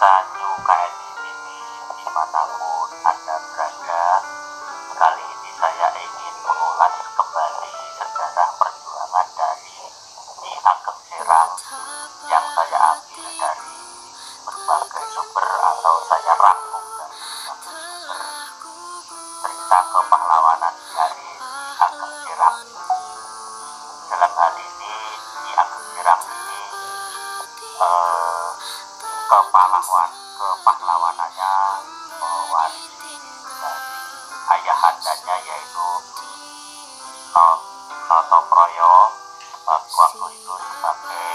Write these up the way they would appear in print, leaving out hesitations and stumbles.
Pemirsa New KNI TV dimanapun Anda berada, kali ini saya ingin mengulas kembali sejarah perjuangan dari Nyi Ageng Sirang yang saya ambil dari berbagai sumber atau saya rangkum dari berbagai sumber cerita kepahlawanan dari Nyi Ageng Sirang. Dalam hal ini Nyi Ageng Sirang ini kepahlawanannya mewarisi dari ayahandanya, yaitu Notoproyo waktu itu sebagai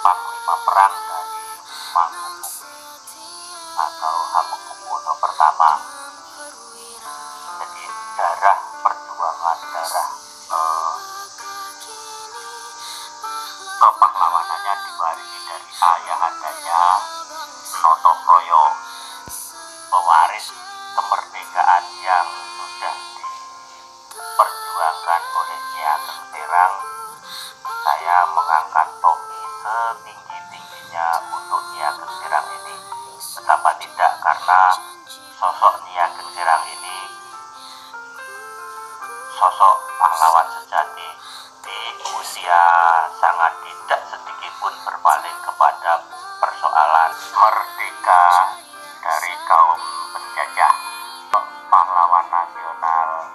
panglima perang dari Mangkubumi atau Hamengkubuwono pertama. Jadi darah perjuangan, darah kepahlawanannya diwarisi dari ayahandanya Notoproyo, pewaris kemerdekaan yang sudah diperjuangkan oleh Nyi Ageng Sirang. Saya mengangkat topi setinggi-tingginya untuk Nyi Ageng Sirang ini. Betapa tidak, karena sosok Nyi Ageng Sirang ini sosok pahlawan sejati. Di usia sangat tidak sedikit pun berpaling kepada persoalan merdeka dari kaum penjajah. Pahlawan nasional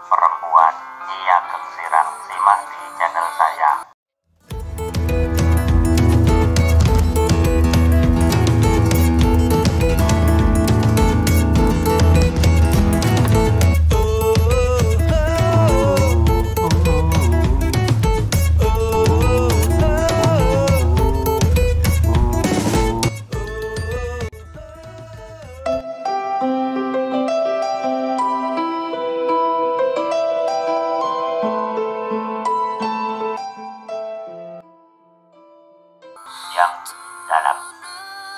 perempuan Nyi Ageng Sirang, simak di channel saya. Yang dalam,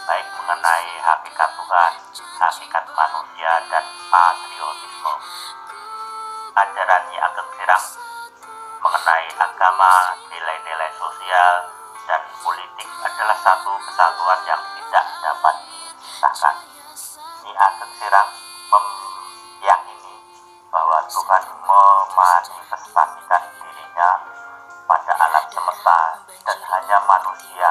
baik mengenai hakikat Tuhan, hakikat manusia, dan patriotisme. Ajaran Nyi Ageng Sirang mengenai agama, nilai-nilai sosial, dan politik adalah satu kesatuan yang tidak dapat dipisahkan. Nyi Ageng Sirang meyakini bahwa Tuhan memanifestasikan dirinya pada alam semesta, dan hanya manusia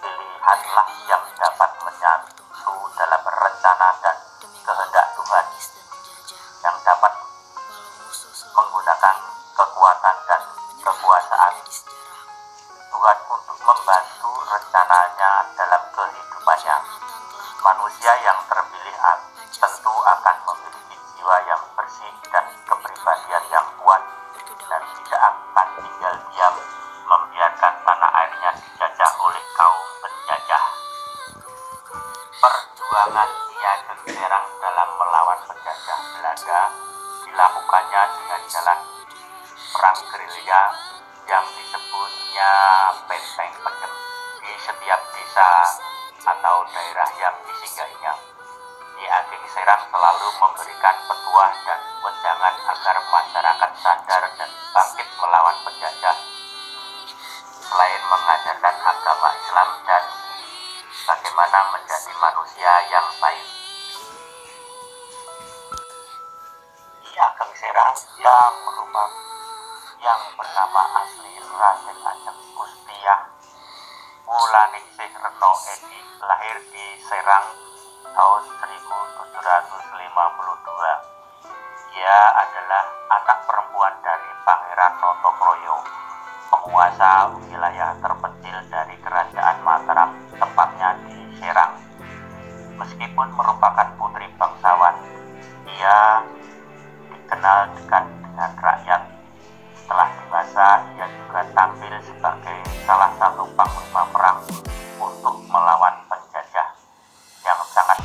pilihanlah yang dapat menyatu dalam rencana dan kehendak Tuhan, yang dapat menggunakan kekuatan dan kekuasaan Tuhan untuk membantu rencananya dalam kehidupannya. Manusia yang terpilih tentu akan memiliki jiwa yang bersih dan kepribadian yang kuat, dan tidak akan tinggal diam membiarkan tanah airnya dijajah oleh kaum penjajah. Perjuangan Nyi Ageng Sirang dalam melawan penjajah Belanda dilakukannya dengan jalan perang gerilya yang disebutnya Benteng Pendem di setiap desa atau daerah yang disinggahinya. Nyi Ageng Sirang selalu memberikan petuah dan wejangan agar masyarakat sadar dan bangkit melawan penjajah. Selain mengajarkan agama Islam dan bagaimana menjadi manusia yang baik, Nyi Ageng Sirang yang bernama asli Raden Ajeng Kustiah Wulaningsih Reno Edi lahir di Serang tahun 1752. Ia adalah anak perempuan dari Pangeran Notoproyo, penguasa wilayah terpencil dari Kerajaan Mataram, tepatnya di Serang. Meskipun merupakan putri bangsawan, ia dikenal dekat dengan rakyat. Setelah dewasa, ia juga tampil sebagai salah satu panglima perang untuk melawan penjajah. Yang sangat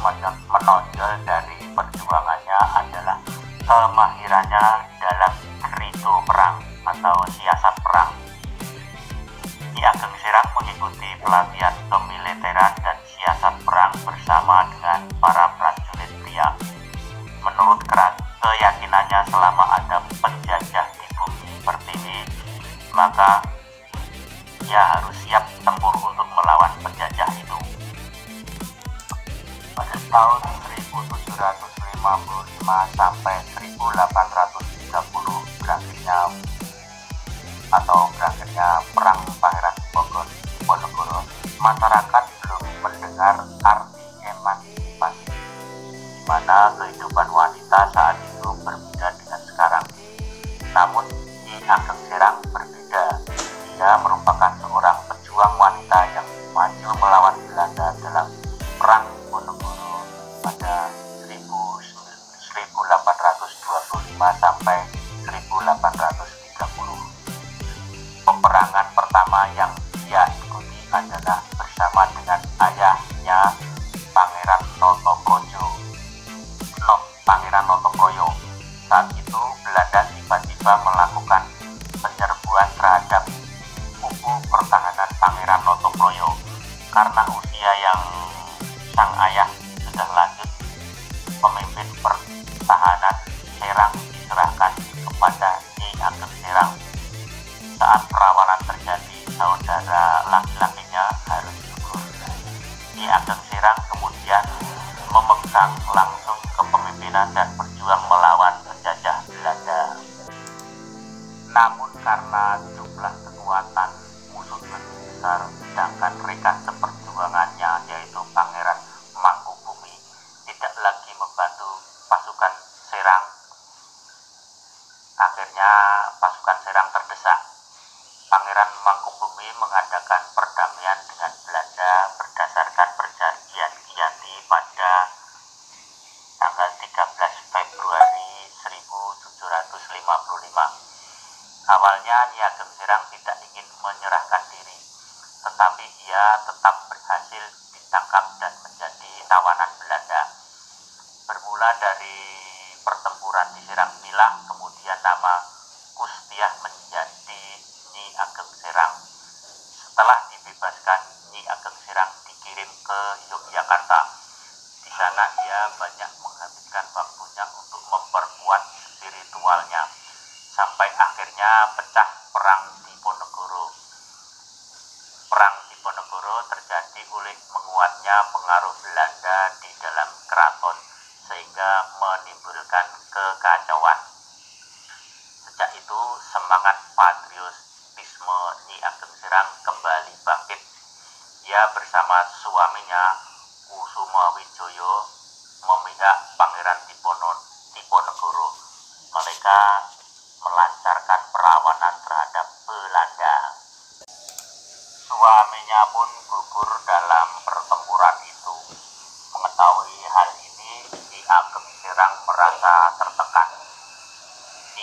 menonjol dari perjuangannya adalah kemahirannya dalam rito perang atau siasat perang. Nyi Ageng Sirang mengikuti pelatihan kemiliteran dan siasat perang bersama dengan para prajurit pria. Menurut keyakinannya, selama ada penjajah di bumi pertiwi, maka ia harus siap tempur untuk melawan sampai 1830 berakhirnya perang Pangeran Diponegoro, masyarakat belum mendengar arti emansipasi, di mana kehidupan wanita saat itu berbeda dengan sekarang. Namun Nyi Ageng Serang berbeda. Dia merupakan seorang pejuang wanita yang maju melawan Belanda dalam perang Diponegoro pada 1825 sampai 1830. Peperangan pertama yang dia ikuti adalah bersama dengan ayahnya Pangeran Notoproyo. Saat itu Belanda tiba-tiba melakukan penyerbuan terhadap kubu pertahanan Pangeran Notoproyo. Karena usia yang sang ayah sudah lanjut, pemimpin pertahanan Serang diserahkan kepada Nyi Ageng Serang. Saat perlawanan terjadi, saudara laki-lakinya harus gugur. Nyi Ageng Serang kemudian memegang langsung kepemimpinan dan berjuang melawan penjajah Belanda. Namun karena jumlah kekuatan musuh lebih besar, sedangkan rekan seperjuangannya yaitu Pangeran Mangkubumi tidak lagi membantu pasukan Serang, akhirnya pasukan Serang terdesak. Pangeran Mangkubumi mengadakan perdamaian dengan Belanda berdasarkan perjanjian Giyanti pada tanggal 13 Februari 1755. Awalnya Nyi Ageng Serang tidak ingin menyerahkan diri, tetapi ia tetap berhasil ditangkap dan menjadi tawanan Belanda. Bermula dari pertempuran di Serang Pilah, kemudian nama Kustiah menjadi Nyi Ageng Serang. Setelah dibebaskan, Nyi Ageng Serang dikirim ke Yogyakarta. Di sana ia banyak menghabiskan waktunya untuk memperkuat spiritualnya, sampai akhirnya pecah perang Diponegoro. Perang Diponegoro terjadi oleh menguatnya pengaruh Belanda di dalam keraton, sehingga menimbulkan kekacauan. Sejak itu semangat patriotisme Nyi Ageng Serang kembali bangkit. Ia bersama suaminya Kusumawijoyo memihak Pangeran Diponegoro. Mereka melancarkan perlawanan terhadap Belanda. Suaminya pun gugur dalam pertempuran itu. Mengetahui hal ini, Nyi Ageng Serang merasa tertekan.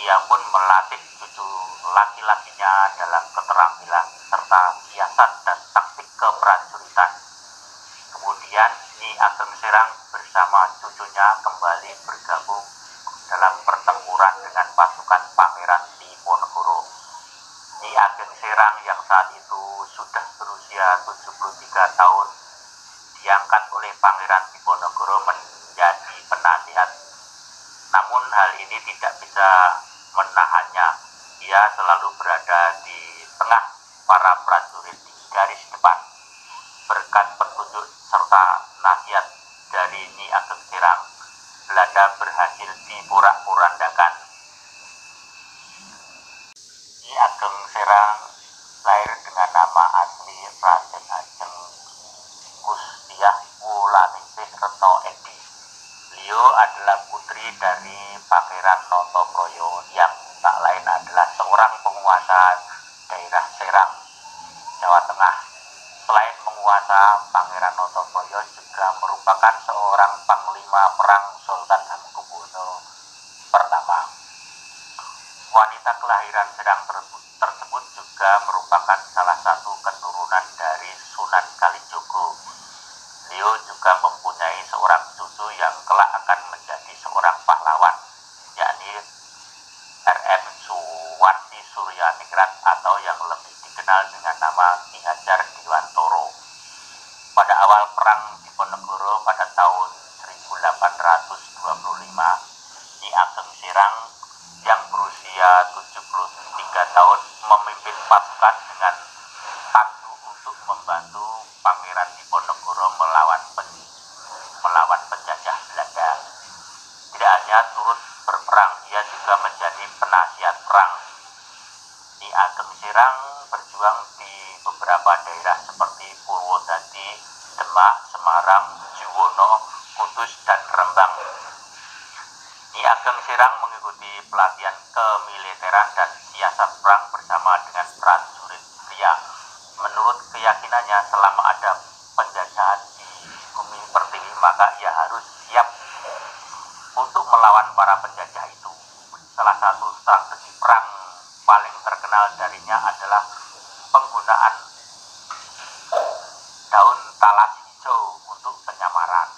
Ia pun melatih cucu laki-lakinya dalam keterampilan serta siasat dan taktik keprajuritan. Kemudian Nyi Ageng Serang bersama cucunya kembali bergabung dalam pertempuran dengan pasukan Pangeran Diponegoro. Nyi Ageng Serang yang saat itu sudah berusia 73 tahun diangkat oleh Pangeran Diponegoro menjadi penasihat. Namun hal ini tidak bisa menahannya. Ia selalu berada di tengah para prajurit di garis depan. Berkat petunjuk serta nasihat dari Nyi Ageng Serang, Belanda berhasil diporak-porandakan. Nyi Ageng Serang lahir dengan nama asli Raden Ajeng Kustiah Wulaningsih Reto Edi. Beliau adalah putri dari Pangeran Notoproyo yang tak lain adalah seorang penguasa daerah Serang, Jawa Tengah. Selain penguasa, Pangeran Notoproyo juga merupakan seorang panglima perang Sultan Hamengkubuwono pertama. Wanita kelahiran Serang tersebut juga merupakan salah satu keturunan dari Sunan Kalijogo. Beliau juga mempunyai seorang cucu yang kelak akan menjadi seorang pahlawan, yakni R.M. Suwardi Suryaningrat atau yang lebih dikenal dengan nama Ki Hajar Dewantoro. Pada awal perang Diponegoro pada tahun 1825, Nyi Ageng Serang yang berusia 73 tahun memimpin pasukan dengan tandu untuk membantu Pangeran Diponegoro melawan penjajah Belanda. beberapa daerah seperti Purwodadi, Demak, Semarang, Juwono, Kudus, dan Rembang. Nyi Ageng Serang mengikuti pelatihan kemiliteran dan siasat perang bersama dengan prajurit pria. Menurut keyakinannya, selama ada penjajahan di bumi pertiwi, maka ia harus siap untuk melawan para penjajah itu. Salah satu strategi perang paling terkenal darinya adalah penggunaan daun talas hijau untuk penyamaran.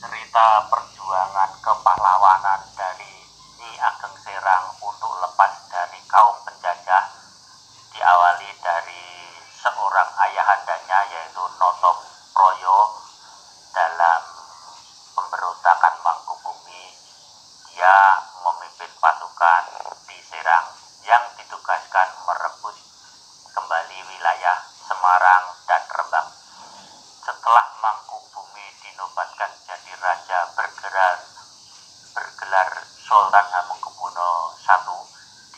Cerita perjuangan kepahlawanan dari Nyi Ageng Serang untuk lepas dari kaum penjajah diawali dari seorang ayahandanya, yaitu Notoproyo. Dalam pemberontakan Mangkubumi, dia memimpin pasukan di Serang yang ditugaskan merebut kembali wilayah Semarang dan Rembang. Setelah Mangkubumi dinobatkan jadi raja bergelar Sultan Hamengkubuwono I,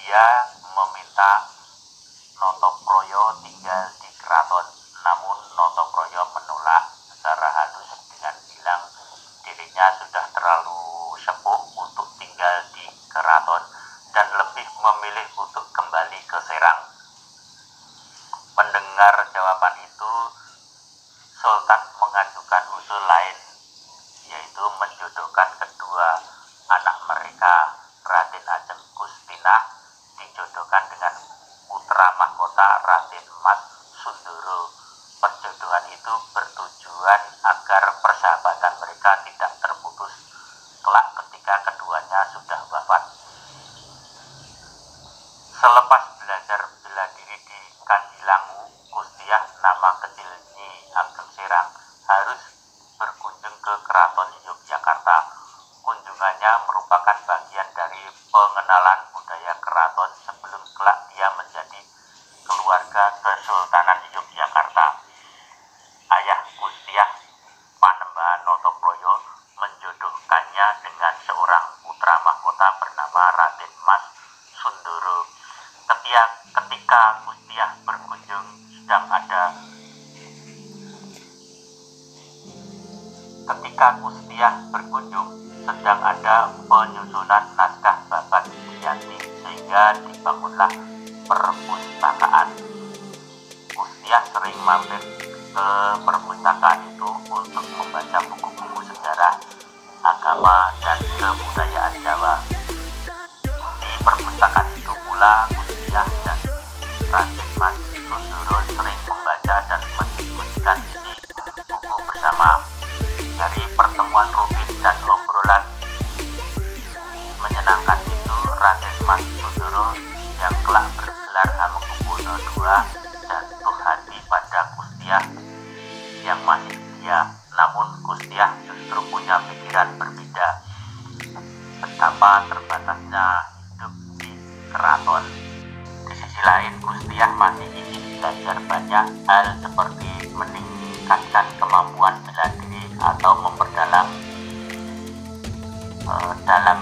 dia meminta Notoproyo tinggal di keraton. Namun Notoproyo menolak secara halus dengan bilang dirinya sudah terlalu sepuh untuk tinggal di keraton dan lebih memilih untuk kembali ke Serang. Mendengar jawaban itu, Sultan mengajukan usul lain, yaitu menjodohkan kedua anak mereka, Raden Ajeng Kustinah, dijodohkan dengan putra mahkota Raden Mas Sundoro. Perjodohan itu bertujuan agar persahabatan mereka tidak terputus kelak ketika keduanya sudah wafat. Selepas belajar bela diri di Kandilangu, Kustiah, nama kecil Nyi Ageng Serang, harus berkunjung ke Keraton Yogyakarta. Kunjungannya merupakan bagian dari pengenalan budaya keraton sebelum kelak dia menjadi keluarga Kesultanan Yogyakarta. Ayah Kustiah, Panembahan Notoproyo, menjodohkannya dengan seorang putra mahkota bernama Raden Mas Sundoro. Ketika Kustiah berkunjung sedang ada penyusunan naskah babat Yanti, sehingga dibangunlah perpustakaan. Kustiah sering mampir ke perpustakaan itu untuk membaca buku-buku sejarah, agama, dan kebudayaan Jawa. Di perpustakaan itu pula Kustiah dan Raden Mas Sundoro sering membaca dan mendiskusikan isi buku bersama. Dari pertemuan rutin dan obrolan menyenangkan itu, Raden Mas Sundoro yang kelak bergelar Hamengkubuwono II jatuh hati pada Kustiah yang masih setia. Namun Kustiah justru punya pikiran berbeda. Betapa terbatasnya hidup di keraton. Di sisi lain, Kustiah masih ingin belajar banyak hal seperti meningkatkan kemampuan bela diri atau memperdalam dalam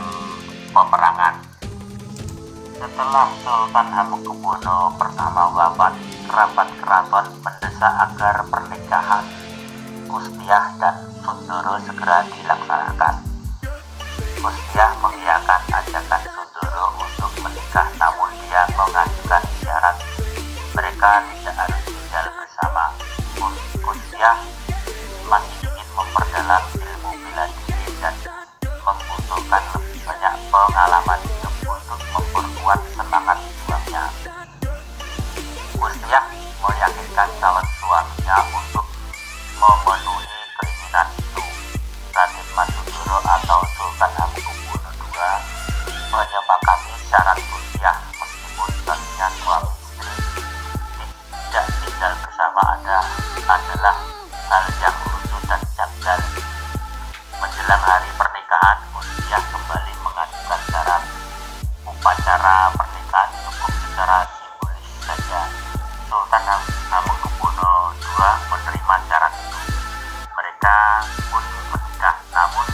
peperangan. Setelah Sultan Hamengkubuwono pertama wafat, kerabat keraton mendesak agar pernikahan Kustiah dan Sundoro segera dilaksanakan. Kustiah mengiyakan ajakan Sundoro untuk menikah, namun dia mengajukan syarat mereka tidak harus tinggal bersama. Kustiah masih ingin memperdalam ilmu bela diri dan membutuhkan lebih banyak pengalaman hidup untuk memperkuat semangat juangnya. Kustiah meyakinkan calon suaminya untuk memenuhi keinginan itu. Raden Mas Sundoro atau Sultan Hamengkubuwono II menyepakati syarat Kustiah meskipun tadinya suami istri tidak tinggal bersama adalah hal yang lucu dan janggal. Menjelang hari pernikahan, Kustiah kembali mengajukan syarat. Upacara pernikahan cukup secara simbolis saja. Sultan Hamengkubuwono II menerima syarat itu. Mereka pun menikah, namun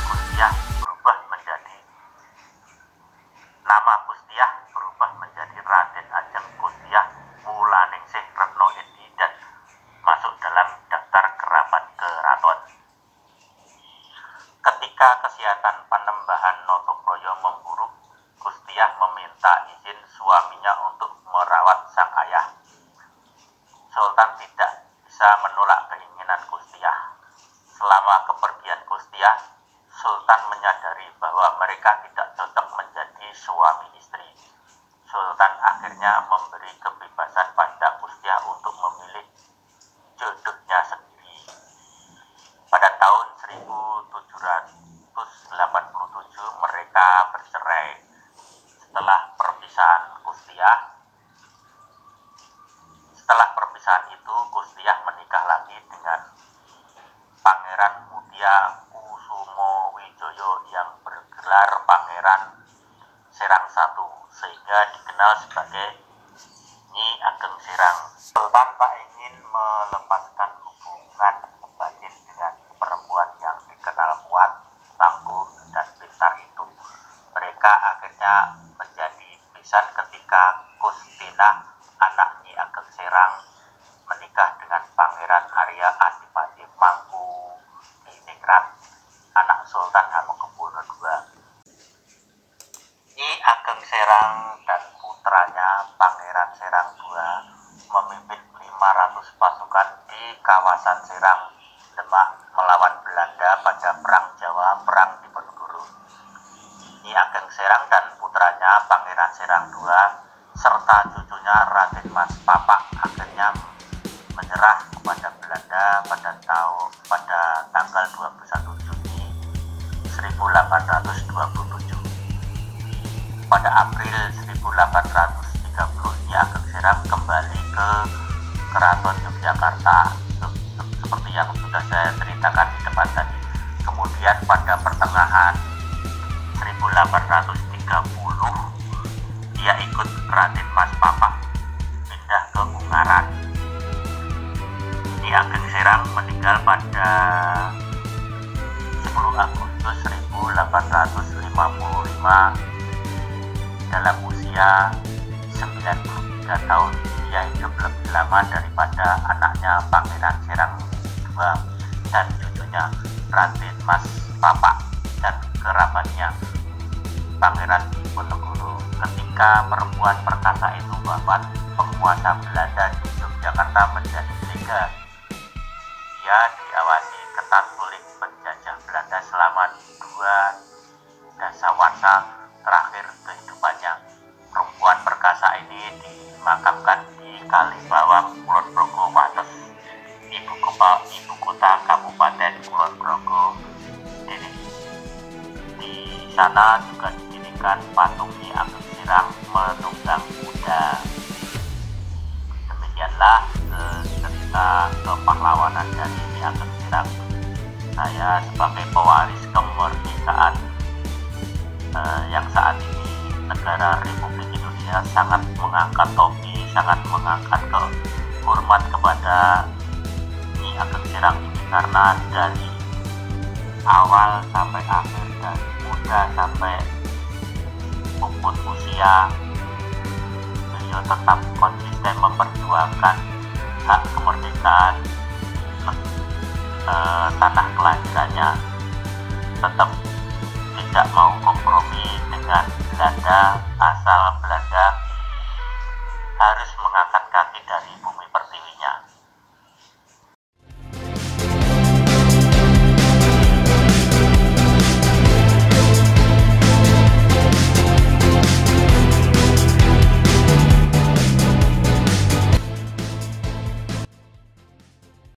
nama Kustiah berubah menjadi Raden Ajeng Kustiah Wulaningsih Retno Edi dan bisa menolak keinginan Kustiah. Selama kepergian Kustiah, Sultan menyadari bahwa mereka tidak cocok menjadi suami istri. Sultan akhirnya memberi kebebasan pada Kustiah untuk memilih jodohnya sendiri. Pada tahun 1787 mereka bercerai. Setelah perpisahan itu, Kustiah menikah lagi dengan Pangeran Mutia Kusumo Wijoyo yang bergelar Pangeran Serang I, sehingga dikenal sebagai Nyi Ageng Serang. Sultan tak ingin melepaskan hubungan batin dengan perempuan yang dikenal kuat, tangguh, dan pintar itu. Mereka akhirnya menjadi besan ketika Kustina, anak Nyi Ageng Serang, menikah dengan Pangeran Arya Adipati Mangku Diningrat, anak Sultan Hamengkubuwono II. Nyi Ageng Serang dan putranya Pangeran Serang II memimpin 500 pasukan di kawasan Serang, Demak melawan Belanda pada Perang Jawa, Perang Diponegoro. Nyi Ageng Serang dan putranya Pangeran Serang II serta cucunya Raden Mas Papak akhirnya menyerah kepada Belanda pada tanggal 21 Juni 1827. Pada April 1830, Nyi Ageng Serang kembali ke Keraton Yogyakarta seperti yang sudah saya ceritakan di depan tadi. Kemudian pada pertengahan 1830 dia ikut Raden Mas Papak pindah ke Ungaran. Nyi Ageng Serang meninggal pada 10 Agustus 1855 dalam usia 93 tahun. Dia hidup lebih lama daripada anaknya Pangeran Serang II dan cucunya Raden Mas Papak dan kerabatnya Pangeran Diponegoro. Ketika perempuan perkasa itu wafat, penguasa Belanda di Yogyakarta menjadi lega. Dia diawasi ketat oleh penjajah Belanda selama 2 dasawarsa terakhir kehidupannya. Perempuan perkasa ini dimakamkan di Kalibawang, Kulon Progo, Wates, ibu kota Kabupaten Kulon Progo. Di sana juga didirikan patung Nyi Ageng Serang menunggang kuda. Demikianlah cerita kepahlawanan dari Nyi Ageng Serang. Saya sebagai pewaris kemerdekaan yang saat ini negara Republik Indonesia sangat mengangkat topi, sangat mengangkat hormat kepada Nyi Ageng Serang ini, karena dari awal sampai akhir, dari muda sampai umur usia, beliau tetap konsisten memperjuangkan hak kemerdekaan tanah kelahirannya, tetap tidak mau kompromi dengan Belanda